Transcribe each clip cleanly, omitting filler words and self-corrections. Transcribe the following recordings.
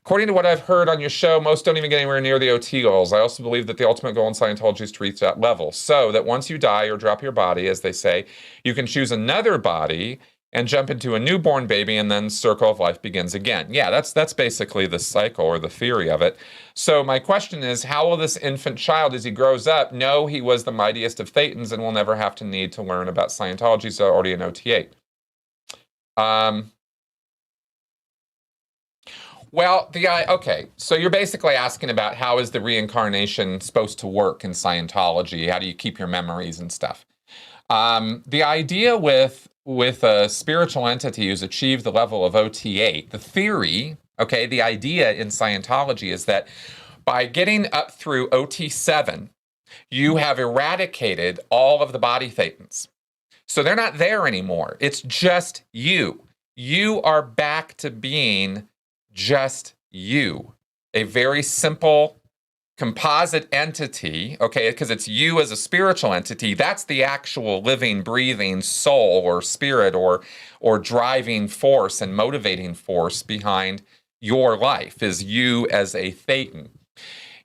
According to what I've heard on your show, most don't even get anywhere near the OT goals. I also believe that the ultimate goal in Scientology is to reach that level, so that once you die or drop your body, as they say, you can choose another body and jump into a newborn baby, and then circle of life begins again. Yeah, that's basically the cycle or the theory of it. So my question is, how will this infant child, as he grows up, know he was the mightiest of Thetans and will never have to need to learn about Scientology, so already an OT8? Well, okay, so you're basically asking about how is the reincarnation supposed to work in Scientology? How do you keep your memories and stuff? The idea with a spiritual entity who's achieved the level of OT8, the theory, okay, the idea in Scientology is that by getting up through OT7, you have eradicated all of the body thetans. So they're not there anymore. It's just you. You are back to being just you, a very simple composite entity, okay, because it's you as a spiritual entity. That's the actual living, breathing soul or spirit or driving force and motivating force behind your life, is you as a thetan.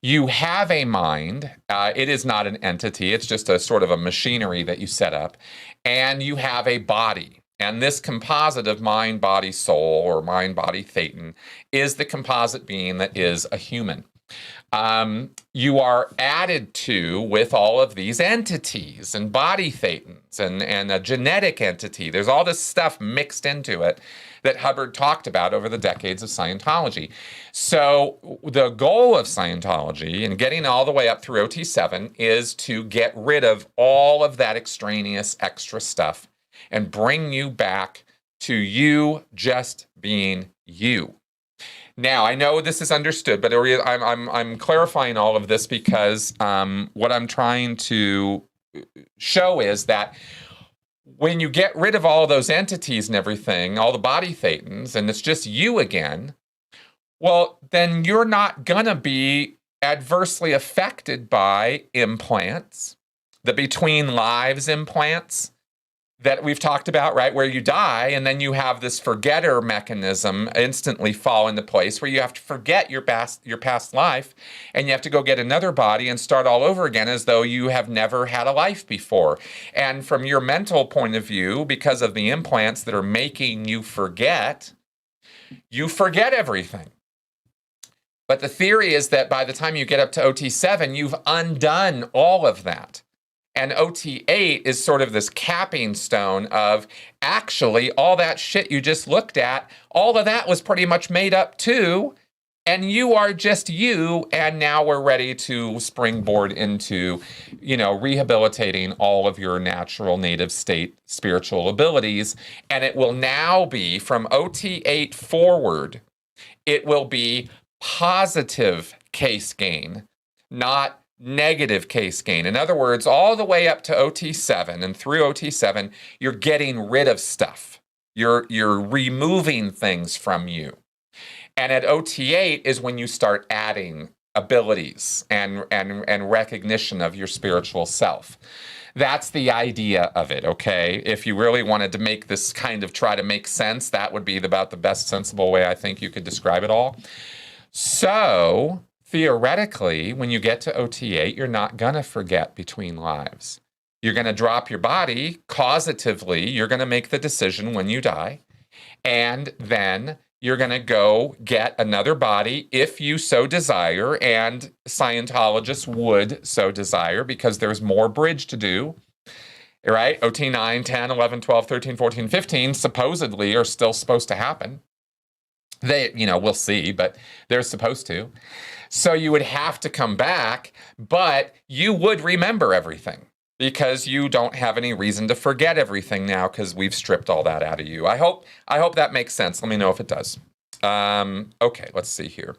You have a mind. It is not an entity. It's just a sort of a machinery that you set up. And you have a body. And this composite of mind, body, soul, or mind, body, thetan, is the composite being that is a human. You are added to with all of these entities and body thetans and a genetic entity. There's all this stuff mixed into it that Hubbard talked about over the decades of Scientology. So the goal of Scientology, and getting all the way up through OT7, is to get rid of all of that extraneous extra stuff and bring you back to you just being you. Now, I know this is understood, but I'm clarifying all of this because what I'm trying to show is that when you get rid of all of those entities and everything, all the body thetans, and it's just you again, well, then you're not going to be adversely affected by implants, the between lives implants that we've talked about, right? Where you die and then you have this forgetter mechanism instantly fall into place where you have to forget your past life and you have to go get another body and start all over again as though you have never had a life before. And from your mental point of view, because of the implants that are making you forget everything. But the theory is that by the time you get up to OT7, you've undone all of that. And OT8 is sort of this capping stone of actually all that shit you just looked at, all of that was pretty much made up too, and you are just you, and now we're ready to springboard into, rehabilitating all of your natural native state spiritual abilities, and it will now be, from OT8 forward, it will be positive case gain, not negative case gain. In other words, all the way up to OT7 and through OT7, you're getting rid of stuff. You're removing things from you. And at OT8 is when you start adding abilities and recognition of your spiritual self. That's the idea of it, okay? If you really wanted to make this kind of try to make sense, that would be about the best sensible way I think you could describe it all. So theoretically, when you get to OT8, you're not going to forget between lives. You're going to drop your body causatively. You're going to make the decision when you die. And then you're going to go get another body if you so desire. And Scientologists would so desire because there's more bridge to do. Right? OT9, 10, 11, 12, 13, 14, 15 supposedly are still supposed to happen. They, we'll see, but they're supposed to. So you would have to come back, but you would remember everything because you don't have any reason to forget everything now because we've stripped all that out of you. I hope that makes sense. Let me know if it does. Okay, let's see here.